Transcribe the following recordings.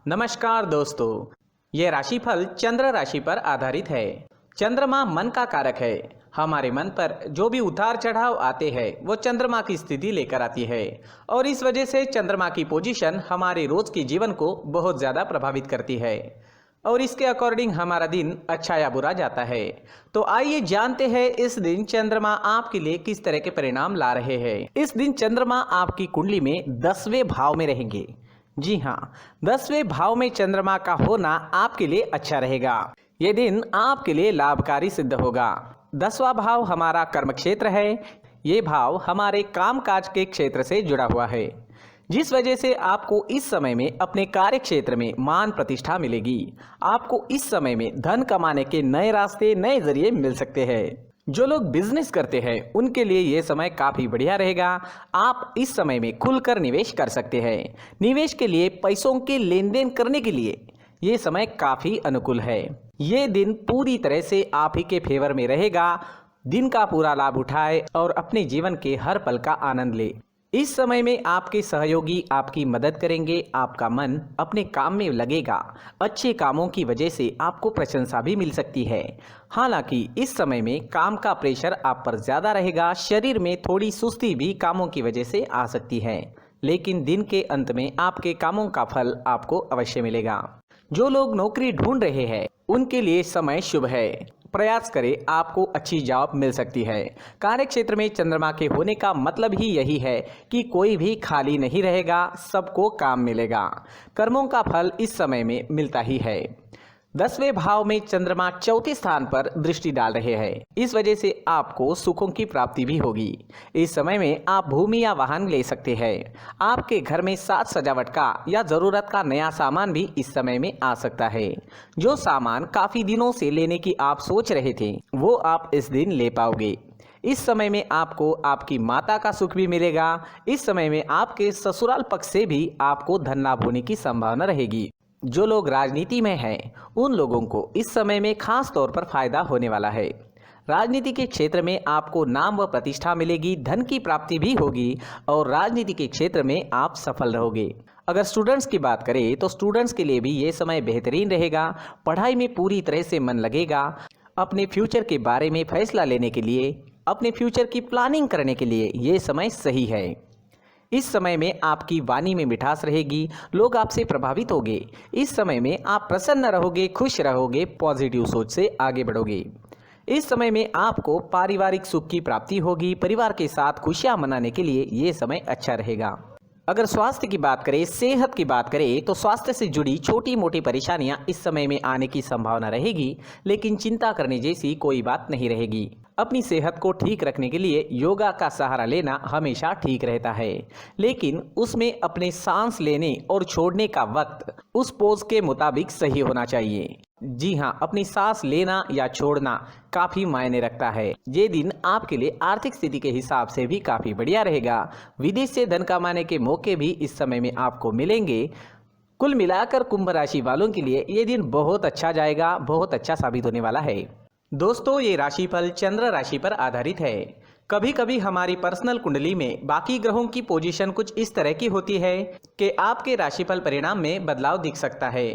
नमस्कार दोस्तों, ये राशिफल चंद्र राशि पर आधारित है। चंद्रमा मन का कारक है। हमारे मन पर जो भी उतार चढ़ाव आते हैं वो चंद्रमा की स्थिति लेकर आती है और इस वजह से चंद्रमा की पोजीशन हमारे रोज के जीवन को बहुत ज़्यादा प्रभावित करती है और इसके अकॉर्डिंग हमारा दिन अच्छा या बुरा जाता है। तो आइए जानते हैं इस दिन चंद्रमा आपके लिए किस तरह के परिणाम ला रहे हैं। इस दिन चंद्रमा आपकी कुंडली में 10वें भाव में रहेंगे। जी हाँ, 10वें भाव में चंद्रमा का होना आपके लिए अच्छा रहेगा। ये दिन आपके लिए लाभकारी सिद्ध होगा। 10वां भाव हमारा कर्म क्षेत्र है। ये भाव हमारे कामकाज के क्षेत्र से जुड़ा हुआ है, जिस वजह से आपको इस समय में अपने कार्य क्षेत्र में मान प्रतिष्ठा मिलेगी। आपको इस समय में धन कमाने के नए रास्ते, नए जरिए मिल सकते हैं। जो लोग बिजनेस करते हैं उनके लिए ये समय काफ़ी बढ़िया रहेगा। आप इस समय में खुलकर निवेश कर सकते हैं। निवेश के लिए पैसों के लेन देन करने के लिए ये समय काफ़ी अनुकूल है। ये दिन पूरी तरह से आप ही के फेवर में रहेगा। दिन का पूरा लाभ उठाए और अपने जीवन के हर पल का आनंद ले। इस समय में आपके सहयोगी आपकी मदद करेंगे। आपका मन अपने काम में लगेगा। अच्छे कामों की वजह से आपको प्रशंसा भी मिल सकती है। हालांकि इस समय में काम का प्रेशर आप पर ज़्यादा रहेगा। शरीर में थोड़ी सुस्ती भी कामों की वजह से आ सकती है, लेकिन दिन के अंत में आपके कामों का फल आपको अवश्य मिलेगा। जो लोग नौकरी ढूंढ रहे हैं उनके लिए समय शुभ है। प्रयास करें, आपको अच्छी जॉब मिल सकती है। कार्य क्षेत्र में चंद्रमा के होने का मतलब ही यही है कि कोई भी खाली नहीं रहेगा, सबको काम मिलेगा। कर्मों का फल इस समय में मिलता ही है। 10वें भाव में चंद्रमा चौथे स्थान पर दृष्टि डाल रहे हैं। इस वजह से आपको सुखों की प्राप्ति भी होगी। इस समय में आप भूमि या वाहन ले सकते हैं। आपके घर में साज सजावट का या ज़रूरत का नया सामान भी इस समय में आ सकता है। जो सामान काफ़ी दिनों से लेने की आप सोच रहे थे वो आप इस दिन ले पाओगे। इस समय में आपको आपकी माता का सुख भी मिलेगा। इस समय में आपके ससुराल पक्ष से भी आपको धन लाभ होने की संभावना रहेगी। जो लोग राजनीति में हैं उन लोगों को इस समय में खास तौर पर फायदा होने वाला है। राजनीति के क्षेत्र में आपको नाम व प्रतिष्ठा मिलेगी, धन की प्राप्ति भी होगी और राजनीति के क्षेत्र में आप सफल रहोगे। अगर स्टूडेंट्स की बात करें तो स्टूडेंट्स के लिए भी ये समय बेहतरीन रहेगा। पढ़ाई में पूरी तरह से मन लगेगा। अपने फ्यूचर के बारे में फैसला लेने के लिए, अपने फ्यूचर की प्लानिंग करने के लिए ये समय सही है। इस समय में आपकी वाणी में मिठास रहेगी। लोग आपसे प्रभावित होंगे। इस समय में आप प्रसन्न रहोगे, खुश रहोगे, पॉजिटिव सोच से आगे बढ़ोगे। इस समय में आपको पारिवारिक सुख की प्राप्ति होगी। परिवार के साथ खुशियां मनाने के लिए ये समय अच्छा रहेगा। अगर स्वास्थ्य की बात करें, सेहत की बात करें तो स्वास्थ्य से जुड़ी छोटी मोटी परेशानियां इस समय में आने की संभावना रहेगी, लेकिन चिंता करने जैसी कोई बात नहीं रहेगी। अपनी सेहत को ठीक रखने के लिए योगा का सहारा लेना हमेशा ठीक रहता है, लेकिन उसमें अपने सांस लेने और छोड़ने का वक्त उस पोज के मुताबिक सही होना चाहिए। जी हाँ, अपनी सांस लेना या छोड़ना काफ़ी मायने रखता है। ये दिन आपके लिए आर्थिक स्थिति के हिसाब से भी काफ़ी बढ़िया रहेगा। विदेश से धन कमाने के मौके भी इस समय में आपको मिलेंगे। कुल मिलाकर कुंभ राशि वालों के लिए ये दिन बहुत अच्छा जाएगा, बहुत अच्छा साबित होने वाला है। दोस्तों, ये राशिफल चंद्र राशि पर आधारित है। कभी कभी हमारी पर्सनल कुंडली में बाकी ग्रहों की पोजीशन कुछ इस तरह की होती है कि आपके राशिफल परिणाम में बदलाव दिख सकता है।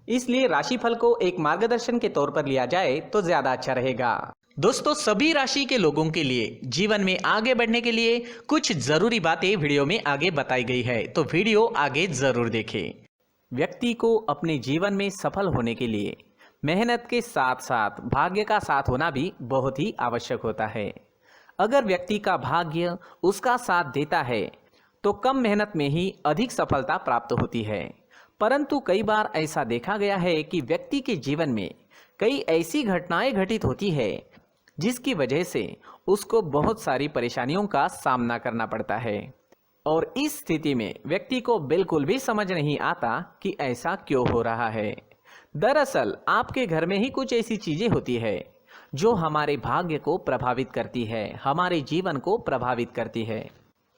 इसलिए राशिफल को एक मार्गदर्शन के तौर पर लिया जाए तो ज्यादा अच्छा रहेगा। दोस्तों, सभी राशि के लोगों के लिए जीवन में आगे बढ़ने के लिए कुछ जरूरी बातें वीडियो में आगे बताई गई है, तो वीडियो आगे जरूर देखें। व्यक्ति को अपने जीवन में सफल होने के लिए मेहनत के साथ साथ भाग्य का साथ होना भी बहुत ही आवश्यक होता है। अगर व्यक्ति का भाग्य उसका साथ देता है तो कम मेहनत में ही अधिक सफलता प्राप्त होती है। परंतु कई बार ऐसा देखा गया है कि व्यक्ति के जीवन में कई ऐसी घटनाएं घटित होती है जिसकी वजह से उसको बहुत सारी परेशानियों का सामना करना पड़ता है और इस स्थिति में व्यक्ति को बिल्कुल भी समझ नहीं आता कि ऐसा क्यों हो रहा है। दरअसल आपके घर में ही कुछ ऐसी चीजें होती है जो हमारे भाग्य को प्रभावित करती है, हमारे जीवन को प्रभावित करती है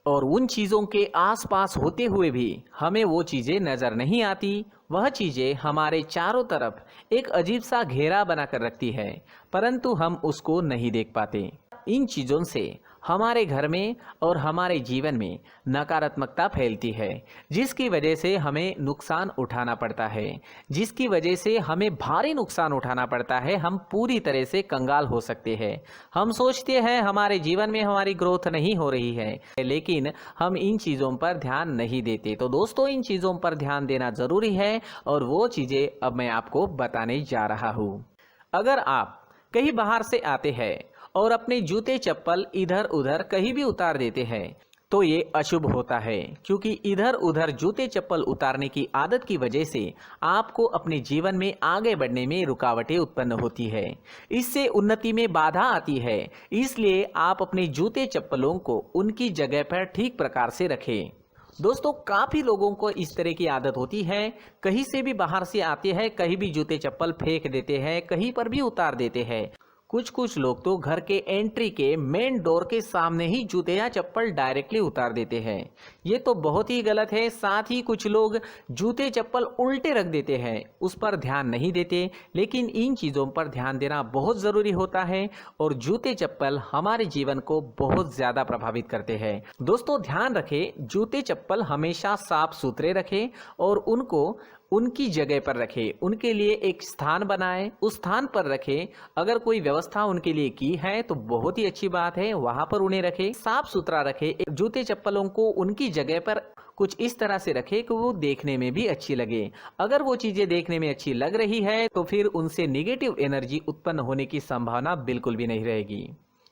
और उन चीज़ों के आसपास होते हुए भी हमें वो चीज़ें नज़र नहीं आती। वह चीज़ें हमारे चारों तरफ एक अजीब सा घेरा बनाकर रखती है, परंतु हम उसको नहीं देख पाते। इन चीज़ों से हमारे घर में और हमारे जीवन में नकारात्मकता फैलती है, जिसकी वजह से हमें नुकसान उठाना पड़ता है, जिसकी वजह से हमें भारी नुकसान उठाना पड़ता है। हम पूरी तरह से कंगाल हो सकते हैं। हम सोचते हैं हमारे जीवन में हमारी ग्रोथ नहीं हो रही है, लेकिन हम इन चीज़ों पर ध्यान नहीं देते। तो दोस्तों, इन चीज़ों पर ध्यान देना ज़रूरी है और वो चीज़ें अब मैं आपको बताने जा रहा हूँ। अगर आप कहीं बाहर से आते हैं और अपने जूते चप्पल इधर उधर कहीं भी उतार देते हैं तो ये अशुभ होता है, क्योंकि इधर उधर जूते चप्पल उतारने की आदत की वजह से आपको अपने जीवन में आगे बढ़ने में रुकावटें उत्पन्न होती है। इससे उन्नति में बाधा आती है। इसलिए आप अपने जूते चप्पलों को उनकी जगह पर ठीक प्रकार से रखें। दोस्तों, काफ़ी लोगों को इस तरह की आदत होती है, कहीं से भी बाहर से आते हैं, कहीं भी जूते चप्पल फेंक देते हैं, कहीं पर भी उतार देते हैं। कुछ लोग तो घर के एंट्री के मेन डोर के सामने ही जूते या चप्पल डायरेक्टली उतार देते हैं। ये तो बहुत ही गलत है। साथ ही कुछ लोग जूते चप्पल उल्टे रख देते हैं, उस पर ध्यान नहीं देते। लेकिन इन चीज़ों पर ध्यान देना बहुत ज़रूरी होता है और जूते चप्पल हमारे जीवन को बहुत ज़्यादा प्रभावित करते हैं। दोस्तों, ध्यान रखें, जूते चप्पल हमेशा साफ सुथरे रखें और उनको उनकी जगह पर रखें। उनके लिए एक स्थान बनाएं, उस स्थान पर रखें। अगर कोई व्यवस्था उनके लिए की है तो बहुत ही अच्छी बात है, वहां पर उन्हें रखें, साफ सुथरा रखें। जूते चप्पलों को उनकी जगह पर कुछ इस तरह से रखें कि वो देखने में भी अच्छी लगे। अगर वो चीजें देखने में अच्छी लग रही है तो फिर उनसे नेगेटिव एनर्जी उत्पन्न होने की संभावना बिल्कुल भी नहीं रहेगी।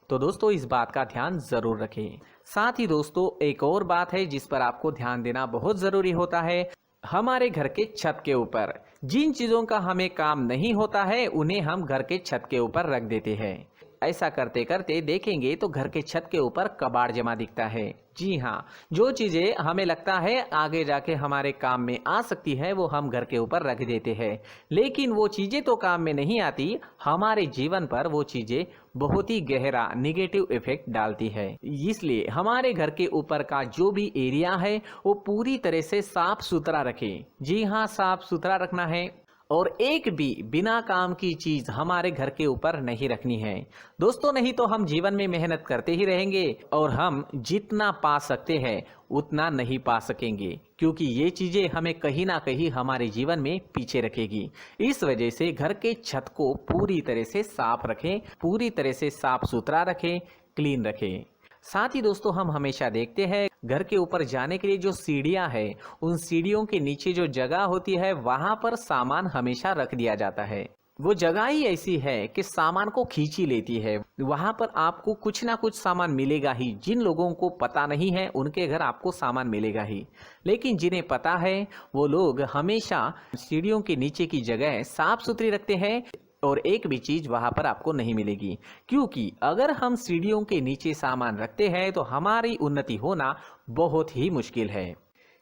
तो दोस्तों, इस बात का ध्यान जरूर रखें। साथ ही दोस्तों, एक और बात है जिस पर आपको ध्यान देना बहुत जरूरी होता है। हमारे घर के छत के ऊपर जिन चीज़ों का हमें काम नहीं होता है उन्हें हम घर के छत के ऊपर रख देते हैं। ऐसा करते करते देखेंगे तो घर के छत के ऊपर कबाड़ जमा दिखता है। जी हाँ, जो चीज़ें हमें लगता है आगे जाके हमारे काम में आ सकती है वो हम घर के ऊपर रख देते हैं, लेकिन वो चीज़ें तो काम में नहीं आती। हमारे जीवन पर वो चीज़ें बहुत ही गहरा निगेटिव इफेक्ट डालती है। इसलिए हमारे घर के ऊपर का जो भी एरिया है वो पूरी तरह से साफ सुथरा रखें। जी हाँ, साफ सुथरा रखना है और एक भी बिना काम की चीज हमारे घर के ऊपर नहीं रखनी है। दोस्तों, नहीं तो हम जीवन में मेहनत करते ही रहेंगे और हम जितना पा सकते हैं उतना नहीं पा सकेंगे, क्योंकि ये चीजें हमें कहीं ना कहीं हमारे जीवन में पीछे रखेगी। इस वजह से घर के छत को पूरी तरह से साफ रखें, पूरी तरह से साफ सुथरा रखें, क्लीन रखें। साथ ही दोस्तों, हम हमेशा देखते हैं घर के ऊपर जाने के लिए जो सीढ़ियां है, उन सीढ़ियों के नीचे जो जगह होती है वहां पर सामान हमेशा रख दिया जाता है। वो जगह ही ऐसी है कि सामान को खींची लेती है। वहां पर आपको कुछ ना कुछ सामान मिलेगा ही। जिन लोगों को पता नहीं है उनके घर आपको सामान मिलेगा ही, लेकिन जिन्हें पता है वो लोग हमेशा सीढ़ियों के नीचे की जगह साफ सुथरी रखते हैं और एक भी चीज वहां पर आपको नहीं मिलेगी, क्योंकि अगर हम सीढ़ियों के नीचे सामान रखते हैं तो हमारी उन्नति होना बहुत ही मुश्किल है।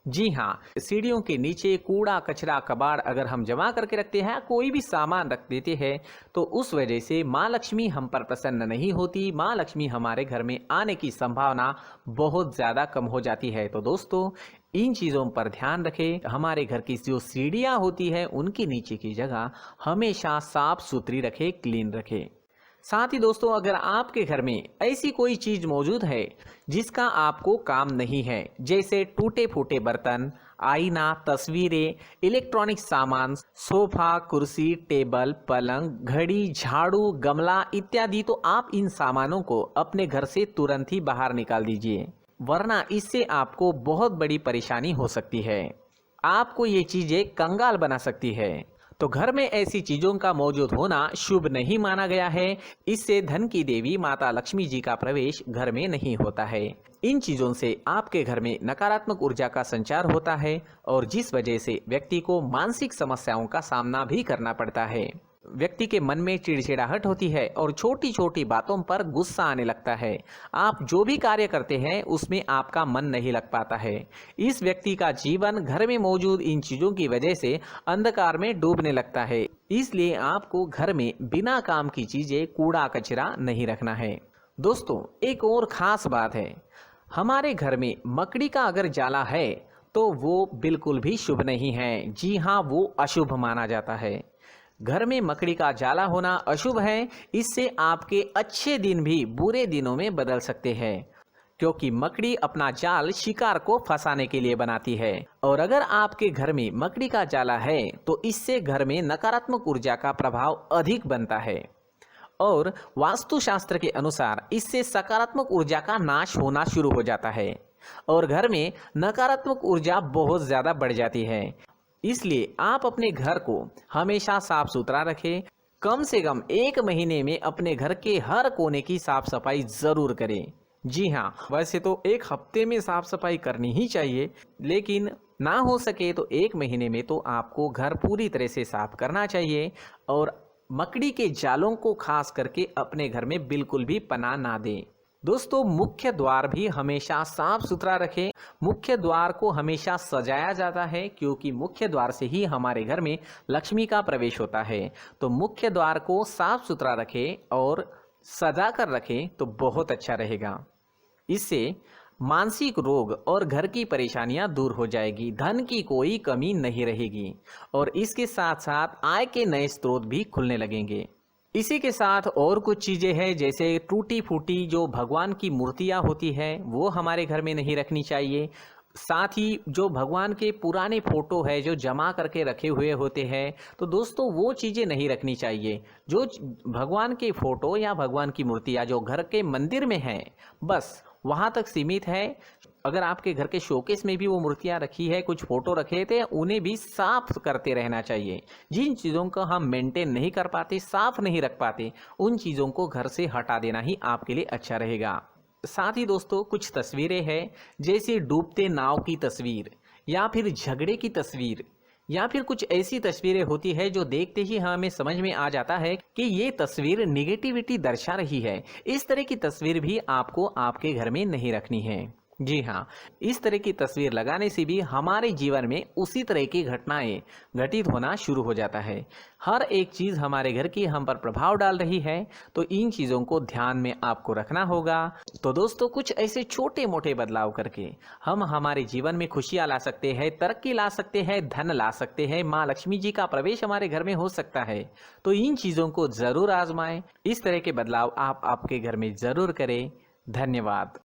जी हाँ, सीढ़ियों के नीचे कूड़ा कचरा कबाड़ अगर हम जमा करके रखते हैं, कोई भी सामान रख देते हैं, तो उस वजह से माँ लक्ष्मी हम पर प्रसन्न नहीं होती। माँ लक्ष्मी हमारे घर में आने की संभावना बहुत ज़्यादा कम हो जाती है। तो दोस्तों, इन चीज़ों पर ध्यान रखें। हमारे घर की जो सीढ़ियाँ होती है उनके नीचे की जगह हमेशा साफ सुथरी रखें, क्लीन रखें। साथ ही दोस्तों, अगर आपके घर में ऐसी कोई चीज मौजूद है जिसका आपको काम नहीं है, जैसे टूटे फूटे बर्तन, आईना, तस्वीरें, इलेक्ट्रॉनिक सामान, सोफा, कुर्सी, टेबल, पलंग, घड़ी, झाड़ू, गमला इत्यादि, तो आप इन सामानों को अपने घर से तुरंत ही बाहर निकाल दीजिए, वरना इससे आपको बहुत बड़ी परेशानी हो सकती है। आपको ये चीजें कंगाल बना सकती है। तो घर में ऐसी चीजों का मौजूद होना शुभ नहीं माना गया है। इससे धन की देवी माता लक्ष्मी जी का प्रवेश घर में नहीं होता है। इन चीजों से आपके घर में नकारात्मक ऊर्जा का संचार होता है और जिस वजह से व्यक्ति को मानसिक समस्याओं का सामना भी करना पड़ता है। व्यक्ति के मन में चिड़चिड़ाहट होती है और छोटी छोटी बातों पर गुस्सा आने लगता है। आप जो भी कार्य करते हैं उसमें आपका मन नहीं लग पाता है। इस व्यक्ति का जीवन घर में मौजूद इन चीजों की वजह से अंधकार में डूबने लगता है। इसलिए आपको घर में बिना काम की चीजें, कूड़ा कचरा नहीं रखना है। दोस्तों, एक और खास बात है, हमारे घर में मकड़ी का अगर जाला है तो वो बिल्कुल भी शुभ नहीं है। जी हाँ, वो अशुभ माना जाता है। घर में मकड़ी का जाला होना अशुभ है। इससे आपके अच्छे दिन भी बुरे दिनों में बदल सकते हैं, क्योंकि मकड़ी अपना जाल शिकार को फंसाने के लिए बनाती है। और अगर आपके घर में मकड़ी का जाला है तो इससे घर में नकारात्मक ऊर्जा का प्रभाव अधिक बनता है और वास्तुशास्त्र के अनुसार इससे सकारात्मक ऊर्जा का नाश होना शुरू हो जाता है और घर में नकारात्मक ऊर्जा बहुत ज़्यादा बढ़ जाती है। इसलिए आप अपने घर को हमेशा साफ सुथरा रखें। कम से कम 1 महीने में अपने घर के हर कोने की साफ सफाई ज़रूर करें। जी हाँ, वैसे तो 1 हफ्ते में साफ सफाई करनी ही चाहिए, लेकिन ना हो सके तो 1 महीने में तो आपको घर पूरी तरह से साफ करना चाहिए और मकड़ी के जालों को खास करके अपने घर में बिल्कुल भी पनाह ना दें। दोस्तों, मुख्य द्वार भी हमेशा साफ सुथरा रखें। मुख्य द्वार को हमेशा सजाया जाता है, क्योंकि मुख्य द्वार से ही हमारे घर में लक्ष्मी का प्रवेश होता है। तो मुख्य द्वार को साफ सुथरा रखें और सजा कर रखें तो बहुत अच्छा रहेगा। इससे मानसिक रोग और घर की परेशानियां दूर हो जाएगी, धन की कोई कमी नहीं रहेगी और इसके साथ साथ आय के नए स्रोत भी खुलने लगेंगे। इसी के साथ और कुछ चीज़ें हैं, जैसे टूटी फूटी जो भगवान की मूर्तियां होती है वो हमारे घर में नहीं रखनी चाहिए। साथ ही जो भगवान के पुराने फोटो है जो जमा करके रखे हुए होते हैं, तो दोस्तों वो चीज़ें नहीं रखनी चाहिए। जो भगवान के फोटो या भगवान की मूर्तियाँ जो घर के मंदिर में हैं, बस वहाँ तक सीमित है। अगर आपके घर के शोकेस में भी वो मूर्तियाँ रखी है, कुछ फोटो रखे थे, उन्हें भी साफ करते रहना चाहिए। जिन चीज़ों को हम मेंटेन नहीं कर पाते, साफ नहीं रख पाते, उन चीज़ों को घर से हटा देना ही आपके लिए अच्छा रहेगा। साथ ही दोस्तों, कुछ तस्वीरें हैं, जैसे डूबते नाव की तस्वीर या फिर झगड़े की तस्वीर या फिर कुछ ऐसी तस्वीरें होती है जो देखते ही हमें समझ में आ जाता है कि ये तस्वीर निगेटिविटी दर्शा रही है। इस तरह की तस्वीर भी आपको आपके घर में नहीं रखनी है। जी हाँ, इस तरह की तस्वीर लगाने से भी हमारे जीवन में उसी तरह की घटनाएं घटित होना शुरू हो जाता है। हर एक चीज़ हमारे घर की हम पर प्रभाव डाल रही है, तो इन चीज़ों को ध्यान में आपको रखना होगा। तो दोस्तों, कुछ ऐसे छोटे मोटे बदलाव करके हम हमारे जीवन में खुशियाँ ला सकते हैं, तरक्की ला सकते हैं, धन ला सकते हैं, माँ लक्ष्मी जी का प्रवेश हमारे घर में हो सकता है। तो इन चीज़ों को ज़रूर आजमाएं। इस तरह के बदलाव आप आपके घर में ज़रूर करें। धन्यवाद।